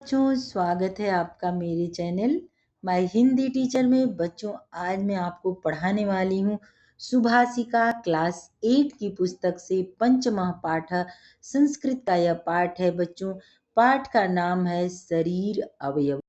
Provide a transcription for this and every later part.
बच्चों, स्वागत है आपका मेरे चैनल माय हिंदी टीचर में। बच्चों, आज मैं आपको पढ़ाने वाली हूँ सुभाषिका क्लास 8 की पुस्तक से पंचमः पाठ संस्कृत का यह पाठ है। बच्चों, पाठ का नाम है शरीर अवयव।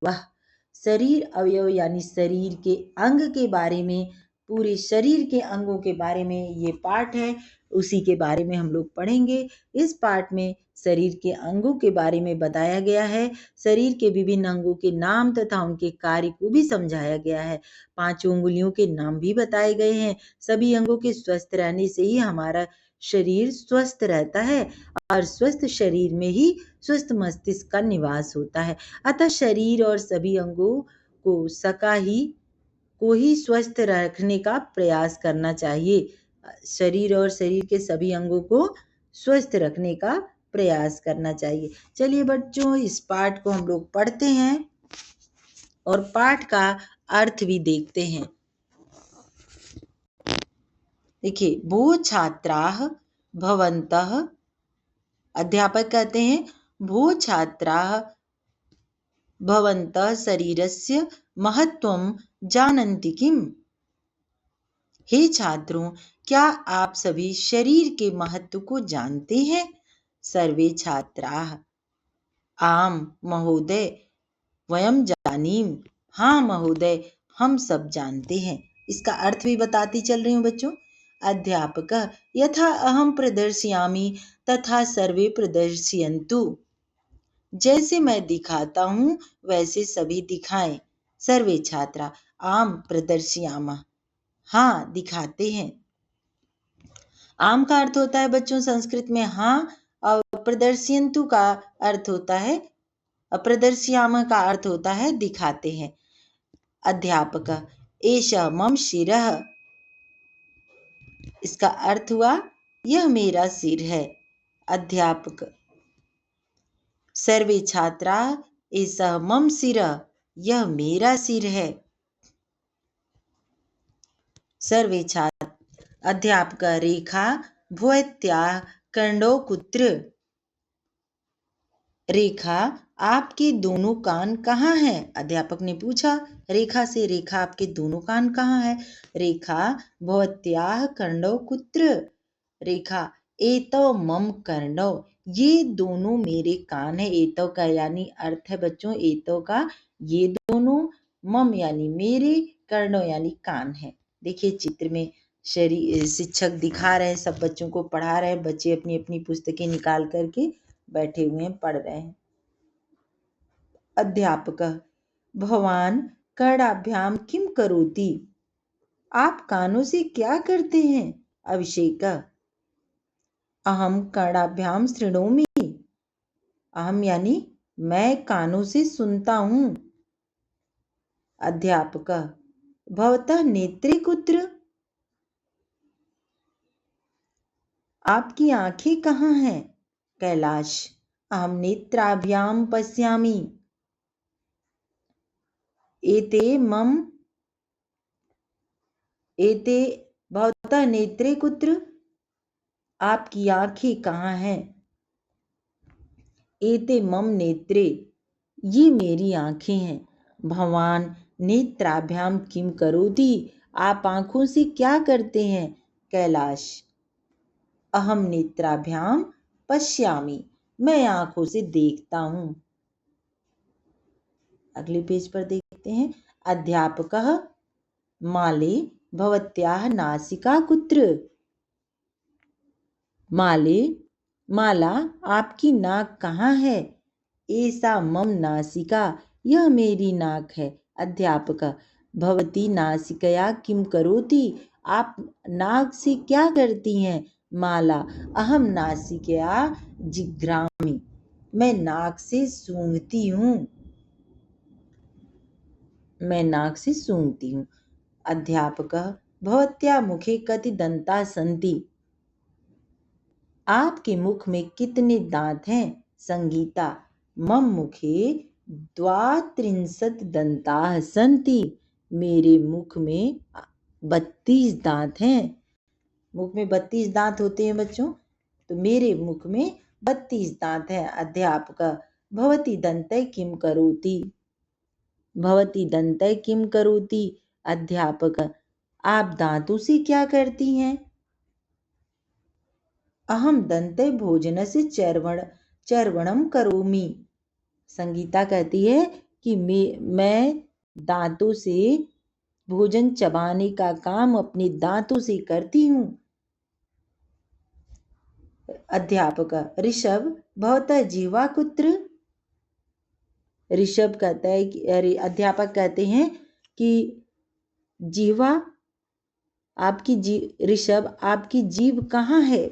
शरीर अवयव यानी शरीर के अंग के बारे में, पूरे शरीर के अंगों के बारे में ये पाठ है, उसी के बारे में हम लोग पढ़ेंगे। इस पाठ में शरीर के अंगों के बारे में बताया गया है। शरीर के विभिन्न अंगों के नाम तथा उनके कार्य को भी समझाया गया है। 5 उंगलियों के नाम भी बताए गए हैं। सभी अंगों के स्वस्थ रहने से ही हमारा शरीर स्वस्थ रहता है और स्वस्थ शरीर में ही स्वस्थ मस्तिष्क का निवास होता है। अतः शरीर और सभी अंगों को ही स्वस्थ रखने का प्रयास करना चाहिए। शरीर और शरीर के सभी अंगों को स्वस्थ रखने का प्रयास करना चाहिए। चलिए बच्चों, इस पाठ को हम लोग पढ़ते हैं और पाठ का अर्थ भी देखते हैं। देखिए, भो छात्राः भवन्तः, अध्यापक कहते हैं भो छात्राः भवन्तः शरीरस्य महत्वं जानन्ति किम्? हे छात्रों, क्या आप सभी शरीर के महत्व को जानते हैं? सर्वे छात्राः आम महोदय वयम जानीम, हाँ महोदय, हम सब जानते हैं। इसका अर्थ भी बताती चल रही हूँ बच्चों। अध्यापक यथा अहम प्रदर्शयामि तथा सर्वे प्रदर्शयन्तु, जैसे मैं दिखाता हूँ वैसे सभी दिखाएं। सर्वे छात्रा आम प्रदर्शयामः, हाँ दिखाते हैं। आम का अर्थ होता है बच्चों संस्कृत में हाँ, और प्रदर्शयन्तु का अर्थ होता है, प्रदर्शयामः का अर्थ होता है दिखाते हैं। अध्यापक एषः मम शिरः, इसका अर्थ हुआ यह मेरा सिर है। अध्यापक सर्वे छात्रा एषः मम शिरः, यह मेरा सिर है। सर्वे छात्र अध्यापक रेखा भवत्याः कर्णौ कुत्र, रेखा आपके दोनों कान कहाँ हैं? अध्यापक ने पूछा रेखा से, रेखा आपके दोनों कान कहाँ हैं? रेखा भवत्याः कर्णौ कुत्र, रेखा एतौ मम कर्णौ, ये दोनों मेरे कान है। एतौ का यानी अर्थ है बच्चों एतौ का ये दोनों, मम यानी मेरे, कर्णौ यानी कान है। देखिए चित्र में शिक्षक दिखा रहे हैं, सब बच्चों को पढ़ा रहे हैं। बच्चे अपनी अपनी पुस्तकें निकाल करके बैठे हुए हैं, पढ़ रहे हैं। अध्यापक भवान कर्णाभ्याम किम करोति, आप कानों से क्या करते हैं? अभिषेक अहम कर्णाभ्याम शृणोमि, अहम यानी मैं कानों से सुनता हूं। अध्यापक भवतः नेत्रे कुत्र, आपकी आंखें कहाँ हैं? कैलाश अहम नेत्राभ्याम पश्यामि, एते भवतः नेत्रे कुत्र, आपकी आंखें कहाँ हैं? एते मम नेत्रे, ये मेरी आंखें हैं। भवान नेत्राभ्याम किम करोति, आप आंखों से क्या करते हैं? कैलाश अहम नेत्राभ्याम पश्यामि, मैं आंखों से देखता हूं। अगले पेज पर देखते हैं। अध्यापकः माले भवत्याः नासिका कुत्र, माले माला आपकी नाक कहाँ है? एषा मम नासिका, यह मेरी नाक है। अध्यापक भवती नासिकया किम करोति, आप नाक से क्या करती हैं? माला अहम नासिकया जिघ्रामि, मैं नाक से सूंघती हूँ, मैं नाक से सूंघती हूँ। अध्यापक भवत्या मुखे कति दंता सन्ति, आपके मुख में कितने दांत हैं? संगीता मम मुखे द्वात्रिंशत् दंताः सन्ति, मेरे मुख में 32 दांत हैं। मुख में 32 दांत होते हैं बच्चों, तो मेरे मुख में 32 दांत हैं। अध्यापक भवती दन्तै किं करोति? भवती दन्तै किं करोति? अध्यापक, आप दांतों से क्या करती हैं? अहम दन्ते भोजनस्य चर्वणं करोमि। संगीता कहती है कि मैं दांतों से भोजन चबाने का काम अपने दांतों से करती हूँ। अध्यापक, ऋषभ भवतः जिह्वा कुत्र? ऋषभ कहता है कि अध्यापक कहते हैं कि जिह्वा ऋषभ आपकी जीभ कहाँ है?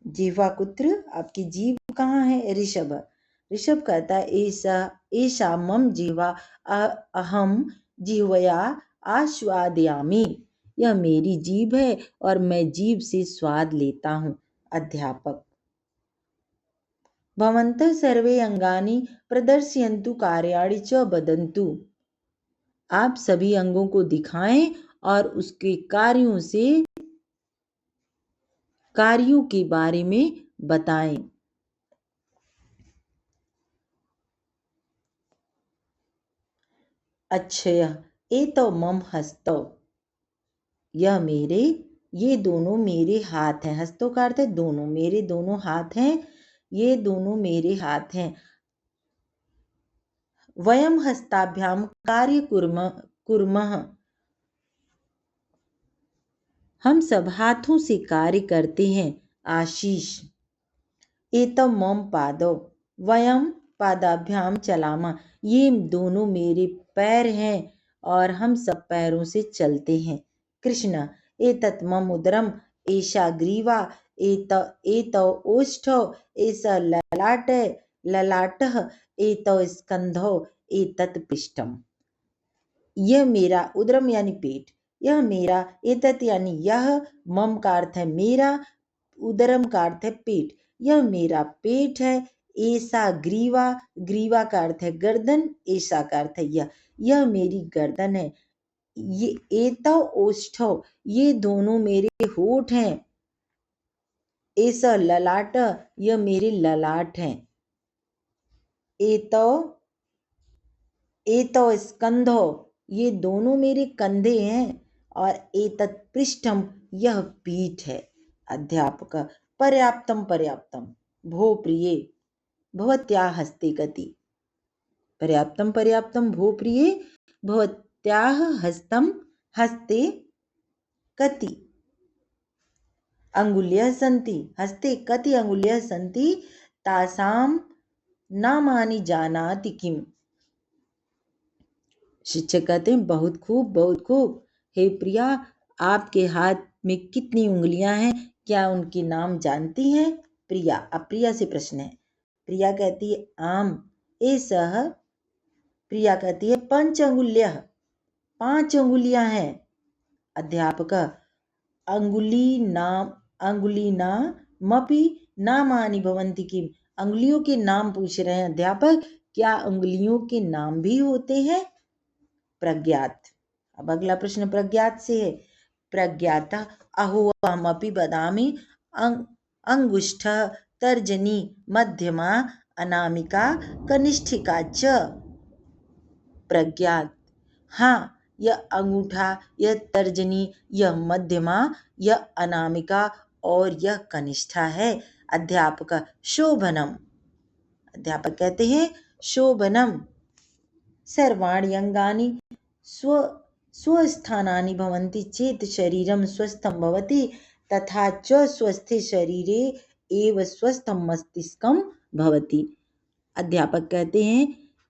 जिह्वा कुत्र, आपकी जीभ कहाँ है? ऋषभ कहता है एषा मम जिह्वा अहम जिह्वया आस्वादयामि। यह मेरी जीभ है और मैं जीभ से स्वाद लेता हूँ। अध्यापक, भवन्तः सर्वे अंगानि प्रदर्शयन्तु कार्याणि च वदन्तु। आप सभी अंगों को दिखाएं और उसके कार्यों के बारे में बताएं। अक्षय एतौ मम हस्तौ। ये दोनों मेरे हाथ हैं। हस्तों का अर्थ है दोनों, मेरे दोनों हाथ हैं, ये दोनों मेरे हाथ हैं। वयम हस्ताभ्यां कार्य कुर्मः। हम सब हाथों से कार्य करते हैं। आशीष, एतौ मम पादौ वयम पादाभ्याम चलामः। ये दोनों मेरे पैर हैं और हम सब पैरों से चलते हैं। कृष्ण, एतत् मम उदरम एषा ग्रीवा एतौ ओष्ठौ एषा ललाटः एतौ स्कंधौ एतत् पृष्ठम। यह मेरा, उदरम यानी पेट, यह मेरा, एतत् यानी यह, मम का अर्थ है मेरा, उदरम का अर्थ है पेट, यह मेरा पेट है। ऐसा ग्रीवा, ग्रीवा का अर्थ है गर्दन, ऐसा का अर्थ है यह मेरी गर्दन है। ये एतौ ओष्ठौ, ये दोनों मेरे होठ हैं। ऐसा ललाट, यह मेरे ललाट हैं। एतौ स्कंधो, ये दोनों मेरे कंधे हैं। और एतत् पृष्ठम, यह पीठ है। अध्यापक, पर्याप्तम पर्याप्तम भो प्रिये भवत्याः हस्ते कति। पर्याप्तम पर्याप्तम भो प्रिये भवत्याः हस्ते कति अंगुल्यः सन्ति। हस्ते कति अंगुल्यः सन्ति तासां नामानि जानाति किम्। शिक्षक कहते हैं बहुत खूब बहुत खूब। हे प्रिया, आपके हाथ में कितनी उंगलियां हैं, क्या उनके नाम जानती हैं? प्रिया, अब प्रिया से प्रश्न है। प्रिया कहती है आम एसह। प्रिया कहती है पंच अंगुल्यः, 5 अंगुलियां हैं। अध्यापक, अंगुलीनामपि नामानि भवन्ति किम्। अंगुलियों के नाम पूछ रहे हैं अध्यापक, क्या अंगुलियों के नाम भी होते हैं? प्रज्ञात, अब अगला प्रश्न प्रज्ञात से है। प्रज्ञात, अहोहमपि वदामि अंगुष्ठ तर्जनी मध्यमा अनामिका कनिष्ठिका च। प्रज्ञात, हाँ, यह अंगूठा, यह तर्जनी, यह मध्यमा, यह अनामिका और यह कनिष्ठा है। अध्यापक, शोभनम। अध्यापक कहते हैं शोभनम सर्वाणि अंगानि स्वस्थानानि भवन्ति चेत् शरीरं स्वस्थं भवति तथा च स्वस्थे शरीरे एव स्वस्थं मस्तिष्कं भवति। अध्यापक कहते हैं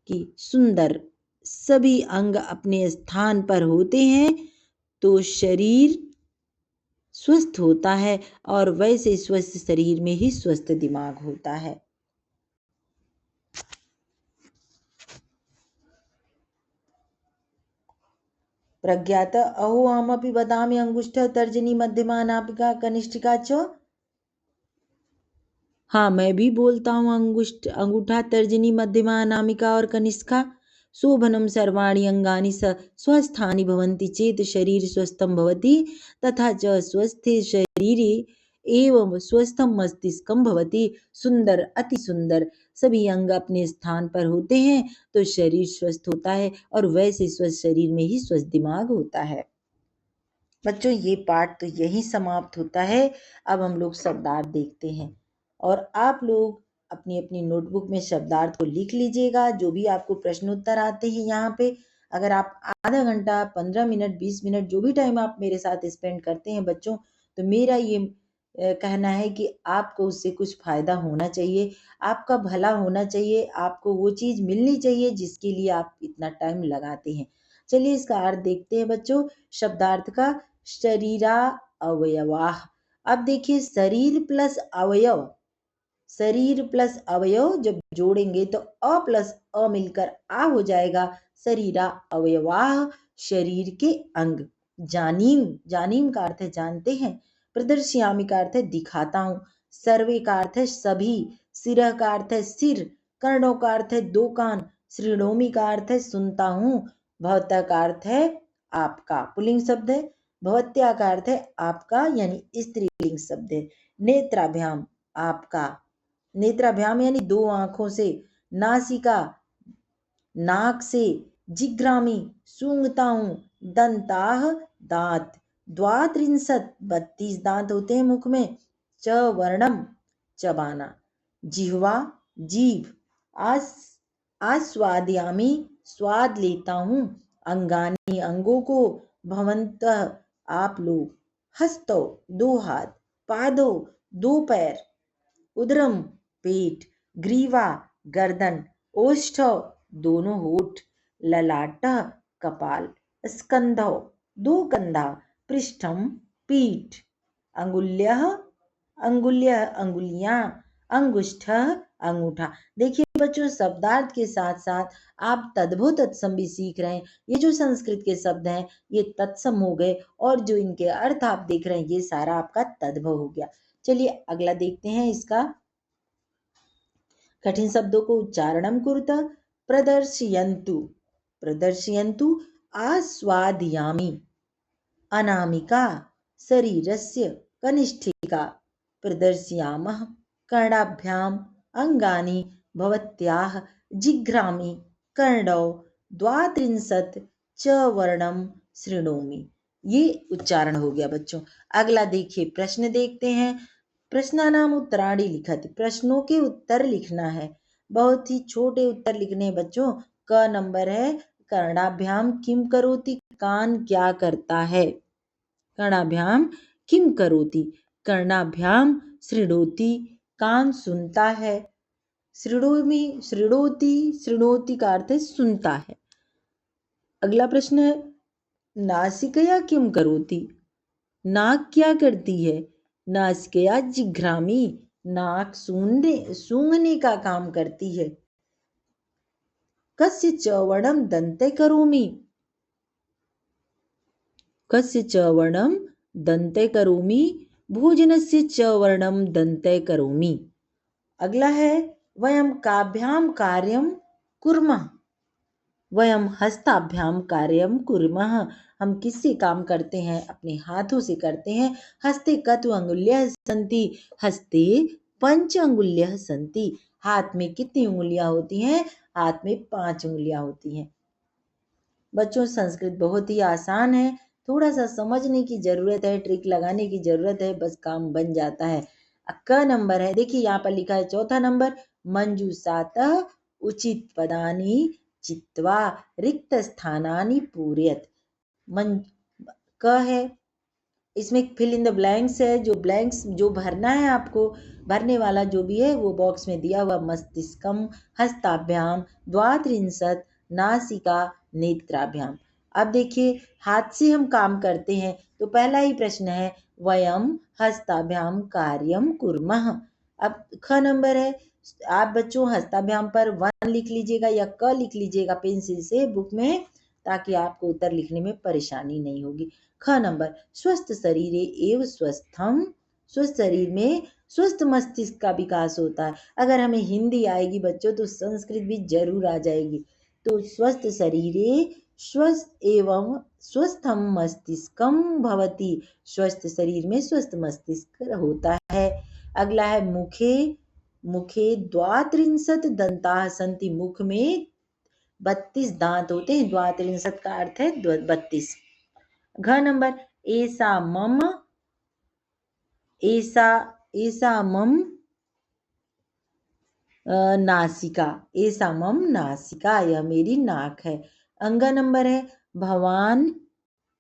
कि सुंदर सभी अंग अपने स्थान पर होते हैं तो शरीर स्वस्थ होता है और वैसे स्वस्थ शरीर में ही स्वस्थ दिमाग होता है। प्रज्ञात, अहोहमपि वदामि अंगुष्ठ तर्जनी मध्यमा अनामिका कनिष्ठिका च। हाँ, मैं भी बोलता हूँ अंगूठा तर्जनी मध्यमा अनामिका और कनिष्ठा। शोभनम सर्वाणि अंगानि स्वस्थानि भवन्ति चेत् शरीर स्वस्थं भवति तथा च स्वस्थे शरीरे एवं स्वस्थं मस्तिष्कं भवति। सुंदर, अति सुंदर सभी अंग अपने स्थान पर होते हैं तो शरीर स्वस्थ होता है, और वैसे स्वस्थ शरीर में ही स्वस्थ दिमाग होता है। बच्चों, ये पाठ तो यही समाप्त होता है। अब हम लोग शब्दार्थ देखते हैं, और आप लोग अपनी अपनी नोटबुक में शब्दार्थ को लिख लीजिएगा। जो भी आपको प्रश्न उत्तर आते हैं यहाँ पे, अगर आप आधा घंटा, 15 मिनट, 20 मिनट, जो भी टाइम आप मेरे साथ स्पेंड करते हैं बच्चों, तो मेरा ये कहना है कि आपको उससे कुछ फायदा होना चाहिए, आपका भला होना चाहिए, आपको वो चीज़ मिलनी चाहिए जिसके लिए आप इतना टाइम लगाते हैं। चलिए इसका अर्थ देखते हैं बच्चों। शब्दार्थ का शरीरा अवयवाह। अब देखिए, शरीर प्लस अवयव, शरीर प्लस अवयव जब जोड़ेंगे तो अ प्लस अ मिलकर आ हो जाएगा। शरीरा अवयवाह, शरीर के अंग। जानीम, जानीम का अर्थ है जानते हैं। प्रदर्शयामी का अर्थ है दिखाता हूं। सर्वे का अर्थ है सभी। सिरह का अर्थ है सिर। कर्णों का अर्थ है दो कान। श्रीणोमी का अर्थ है सुनता हूं। भवता का अर्थ है आपका, पुल्लिंग शब्द है। भवत्या का अर्थ है आपका, यानी स्त्रीलिंग शब्द है। नेत्राभ्याम, आपका। नेत्राभ्याम यानी दो आंखों से। नासिका, नाक से। जिग्रामी, सूंघता हूं। दंताह, दांत। द्वात्रिंशत, 32 दांत होते हैं मुख में। च वर्णम, चबाना। जिह्वा, जीभ। आस आस्वादयामी, स्वाद लेता हूं। अंगानी, अंगों को। भवन्तः, आप लोग। हस्तो, दो हाथ। पादो, दो पैर। उदरम, पेट। ग्रीवा, गर्दन। ओष्ठौ, दोनों होठ। ललाटः, कपाल। स्कंधौ, दो कंधा। पृष्ठम, पीठ। अंगुल्यः, अंगुल्य, अंगुलियां। अंगुष्ठः, अंगूठा। देखिए बच्चों, शब्दार्थ के साथ साथ आप तद्भव तत्सम भी सीख रहे हैं। ये जो संस्कृत के शब्द हैं ये तत्सम हो गए, और जो इनके अर्थ आप देख रहे हैं ये सारा आपका तद्भव हो गया। चलिए अगला देखते हैं इसका। कठिन शब्दों को उच्चारणम कुरुतः। प्रदर्शयन्तु, प्रदर्शयन्तु। आस्वादयामि। अनामिका, शरीरस्य कनिष्ठिका। प्रदर्शयामः, कर्णाभ्याम। अंगानि, भवत्याः। जिघ्रामि, कर्णौ। द्वात्रिंशत्, च वर्णम, शृणोमि। ये उच्चारण हो गया बच्चों। अगला देखिए, प्रश्न देखते हैं। प्रश्नानाम उत्तराणि लिखति, प्रश्नों के उत्तर लिखना है। बहुत ही छोटे उत्तर लिखने हैं बच्चों। क नंबर है, कर्णाभ्याम किम करोति, कान क्या करता है। कर्णाभ्याम किम करोति, कर्णाभ्याम शृणोति, कान सुनता है। शृणोमि, शृणोति, शृणोति का अर्थ है सुनता है। अगला प्रश्न है, नासिकया किम करोति, नाक क्या करती है। नासिकया जिघ्रामि, नाक सूंघने का काम करती है। कस्य च वर्णम दन्ते करोमि, कस्य च वर्णम दन्ते करोमि, भोजनस्य च वर्णम दन्ते करोमि। अगला है, वयम काभ्याम कार्यम कुर्मः, वयम हस्ताभ्याम कार्यम कुर्मः। हम किससे काम करते हैं, अपने हाथों से करते हैं। हस्ते कतु अंगुल्यः सन्ति, हस्ते पंच अंगुल्यः सन्ति। हाथ में कितनी उंगलियां होती हैं, हाथ में 5 उंगलियां होती हैं। बच्चों, संस्कृत बहुत ही आसान है, थोड़ा सा समझने की जरूरत है, ट्रिक लगाने की जरूरत है, बस काम बन जाता है। क नंबर है, देखिए यहाँ पर लिखा है चौथा नंबर, मंजूषातः उचित पदानि चित्वा रिक्त स्थानानि पूरयत। मन क है, इसमें फिल इन द ब्लैंक्स है, जो ब्लैंक्स जो भरना है आपको, भरने वाला जो भी है वो बॉक्स में दिया हुआ। मस्तिष्कम, हस्ताभ्याम, द्वात्रिंशत, नासिका, नेत्राभ्याम। अब देखिए, हाथ से हम काम करते हैं तो पहला ही प्रश्न है, वयम हस्ताभ्याम कार्यम कुर्मः। अब ख नंबर है, आप बच्चों हस्ताभ्याम पर 1 लिख लीजिएगा या क लिख लीजिएगा पेंसिल से बुक में, ताकि आपको उत्तर लिखने में परेशानी नहीं होगी। ख नंबर, स्वस्थ शरीर एवं स्वस्थम, स्वस्थ शरीर में स्वस्थ मस्तिष्क का विकास होता है। अगर हमें हिंदी आएगी बच्चों तो संस्कृत भी जरूर आ जाएगी। तो स्वस्थ शरीरे स्वस्थ एवं स्वस्थम मस्तिष्कम भवति, स्वस्थ शरीर में स्वस्थ मस्तिष्क होता है। अगला है, मुखे मुखे 32 दंताः सन्ति। मुख में 32 दांत होते हैं। 32 का अर्थ है 32। घ नंबर एसा मम, एसा मम नासिका, एसा मम नासिका, यह मेरी नाक है। अंग नंबर है भवान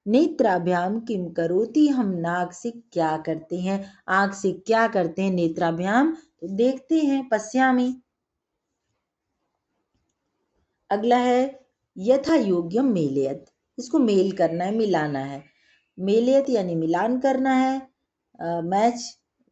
नेत्राभ्याम किम करोति, हम नाक से क्या करते हैं, आंख से क्या करते हैं। नेत्राभ्याम तो देखते हैं, पश्यामि। अगला है यथा योग्यम मेलयत, इसको मेल करना है, मिलाना है। मेलयत यानी मिलान करना है,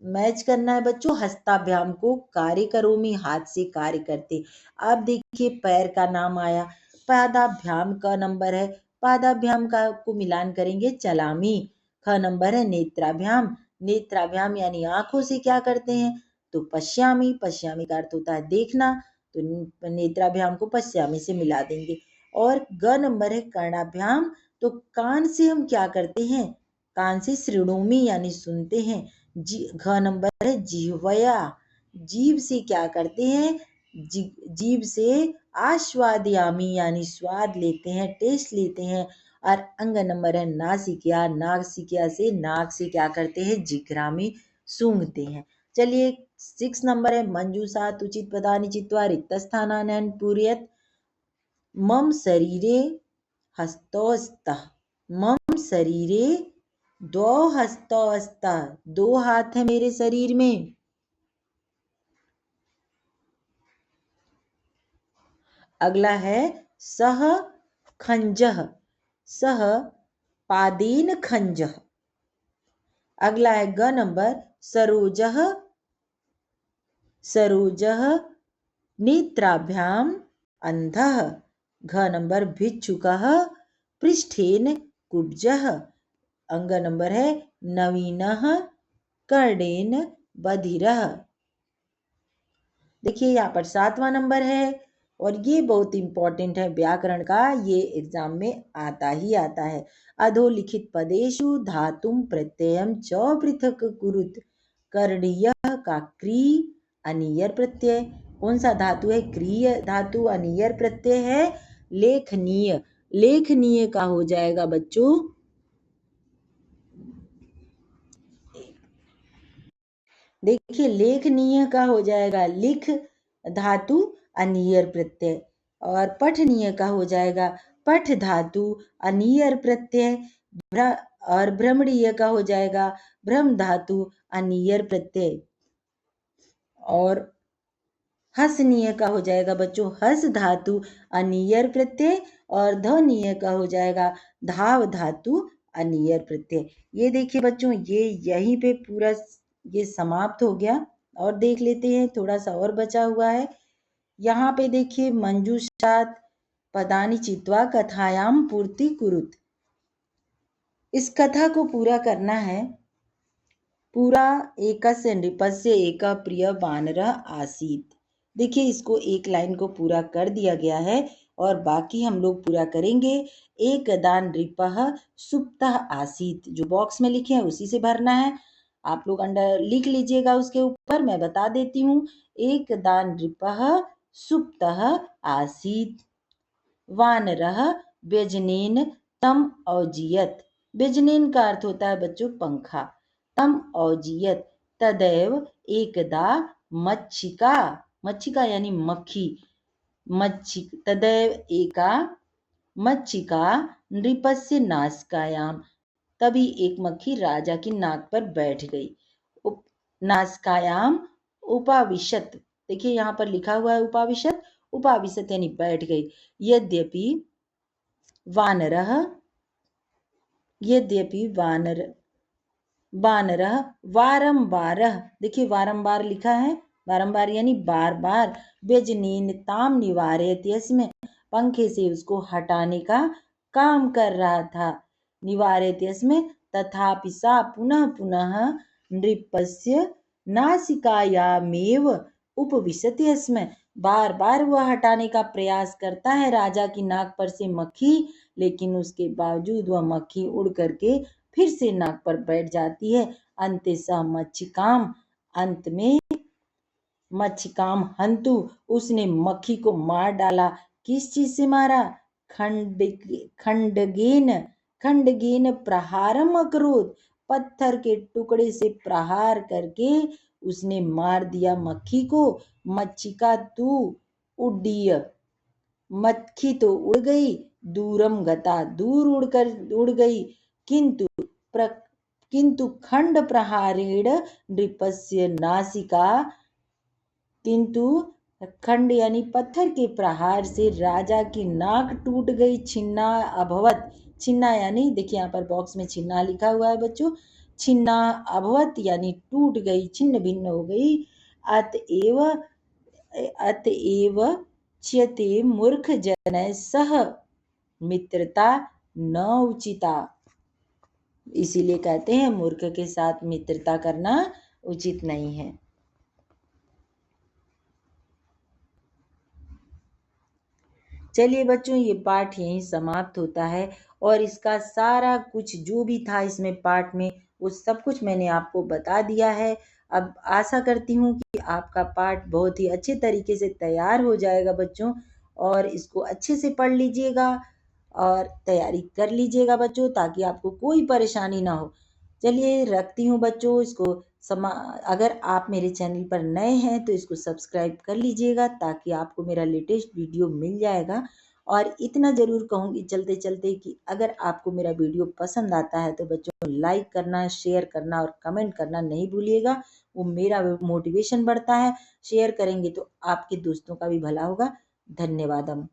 मैच करना है बच्चों। हस्ताभ्याम को कार्य करोमि, हाथ से कार्य करते। अब देखिए पैर का नाम आया। पादाभ्याम का नंबर है, पादाभ्याम का को मिलान करेंगे चलामी। ख नंबर है नेत्राभ्याम, नेत्राभ्याम यानी आंखों से क्या करते हैं तो पश्यामी, पश्यामी का अर्थ होता है देखना, तो नेत्राभ्याम को पश्यामी से मिला देंगे। और ग नंबर है कर्णाभ्याम, तो कान से हम क्या करते हैं, कान से शृणोमी यानी सुनते हैं। घ नंबर है जिह्वया, जीभ से क्या करते हैं, जीभ से आस्वादयामी यानी स्वाद लेते हैं, टेस्ट लेते हैं। और अंग नंबर है नासिका, नासिका से नाक से क्या करते हैं जिघ्रामी, सूंघते हैं। चलिए 6 नंबर है मंजूषा उचित पदानि चित्वा रिक्तस्थानानि पूरयत। मम शरीरे हस्तौस्तः, मम शरीरे द्वौ हस्तौस्तः, 2 हाथ है मेरे शरीर में। अगला है सह खंजः, सह पादेन खंजः। अगला है ग नंबर सरोजः, सरोजः नेत्राभ्याम अंधः। घ नंबर भिक्षुकः पृष्ठेन कुब्जः। अंग नंबर है नवीनः कर्णेन बधिरः। देखिए यहाँ पर 7वां नंबर है और ये बहुत इंपॉर्टेंट है व्याकरण का, ये एग्जाम में आता ही आता है। अधोलिखित पदेषु धातुम प्रत्ययम च पृथक कुरुत। करणीय का क्री अनियर प्रत्यय, कौन सा धातु है, क्रिय धातु, अनियर प्रत्यय है लेखनीय। लेखनीय का हो जाएगा बच्चों, देखिए लेखनीय का हो जाएगा लिख धातु अनियर प्रत्यय, और पठनीय का हो जाएगा पठ धातु अनियर प्रत्यय, और भ्रमणीय का हो जाएगा भ्रम धातु अनियर प्रत्यय, और हसनीय का हो जाएगा बच्चों हस धातु अनियर प्रत्यय, और धनीय का हो जाएगा धाव धातु अनियर प्रत्यय। ये देखिए बच्चों, ये यहीं पे पूरा ये समाप्त हो गया। और देख लेते हैं, थोड़ा सा और बचा हुआ है। यहाँ पे देखिए मंजूषात पदानि चित्वा कथायाम पूर्ति कुरुत, इस कथा को पूरा करना है। पूरा एकस्य नृपस्य एक प्रिय वानरः आसीत्। देखिए इसको एक लाइन को पूरा कर दिया गया है और बाकी हम लोग पूरा करेंगे। एकदा नृपः सुप्तः आसीत्, जो बॉक्स में लिखे हैं उसी से भरना है। आप लोग अंडर लिख लीजिएगा उसके ऊपर, मैं बता देती हूँ। एकदा नृपः सुप्तः आसीत्, वानरः व्यजनेन तम औजियत। व्यजनेन का अर्थ होता है बच्चों पंखा। तम औजियत तदैव एकदा मच्छिका, मच्छिका यानी मक्खी, मच्छी तदैव एका मच्छिका नृपस्य नासिकायाम, तभी एक मक्खी राजा की नाक पर बैठ गई। नासिकायाम उपाविशत, देखिए यहाँ पर लिखा हुआ है उपाविशत, उपाविशत यानी बैठ गई। यद्यपि वानरः, यद्यपि वानरः वारंबारः, देखिए वारंबार लिखा है, वारंबार यानी बार बार। व्यजनेन ताम निवारयत, इसमें पंखे से उसको हटाने का काम कर रहा था। निवारयत इसमें तथापि सा पुनः पुनः नृपस्य नासिकायामेव उपविशति, इसमें बार बार वह हटाने का प्रयास करता है राजा की नाक पर से मक्खी, लेकिन उसके बावजूद वह मक्खी उड़ करके फिर से नाक पर बैठ जाती है। अंत सह मच्छिकाम, अंत में मच्छिकाम हंतु, उसने मक्खी को मार डाला। किस चीज से मारा? खंड खंडगेन खंडगेन प्रहारम अकरोत, पत्थर के टुकड़े से प्रहार करके उसने मार दिया मक्खी को। मच्छिका तू उड्डीय, मक्खी तो उड़ गई। दूरम गता, दूर उड़ गई। किंतु प्र, किंतु खंड प्रहारेण नृपस्य नासिका, किंतु खंड यानी पत्थर के प्रहार से राजा की नाक टूट गई। छिन्ना अभवत, छिन्ना यानी देखिए यहाँ पर बॉक्स में छिन्ना लिखा हुआ है बच्चों। छिन्ना अभवत यानी टूट गई, छिन्न भिन्न हो गई। अतएव अतएव च्यते मूर्ख जनय सह मित्रता न उचिता, इसीलिए कहते हैं मूर्ख के साथ मित्रता करना उचित नहीं है। चलिए बच्चों, ये पाठ यहीं समाप्त होता है और इसका सारा कुछ जो भी था इसमें पाठ में वो सब कुछ मैंने आपको बता दिया है। अब आशा करती हूँ कि आपका पाठ बहुत ही अच्छे तरीके से तैयार हो जाएगा बच्चों, और इसको अच्छे से पढ़ लीजिएगा और तैयारी कर लीजिएगा बच्चों, ताकि आपको कोई परेशानी ना हो। चलिए रखती हूँ बच्चों इसको। अगर आप मेरे चैनल पर नए हैं तो इसको सब्सक्राइब कर लीजिएगा, ताकि आपको मेरा लेटेस्ट वीडियो मिल जाएगा। और इतना ज़रूर कहूँगी चलते चलते कि अगर आपको मेरा वीडियो पसंद आता है तो बच्चों लाइक करना, शेयर करना और कमेंट करना नहीं भूलिएगा। वो मेरा मोटिवेशन बढ़ता है। शेयर करेंगे तो आपके दोस्तों का भी भला होगा। धन्यवाद।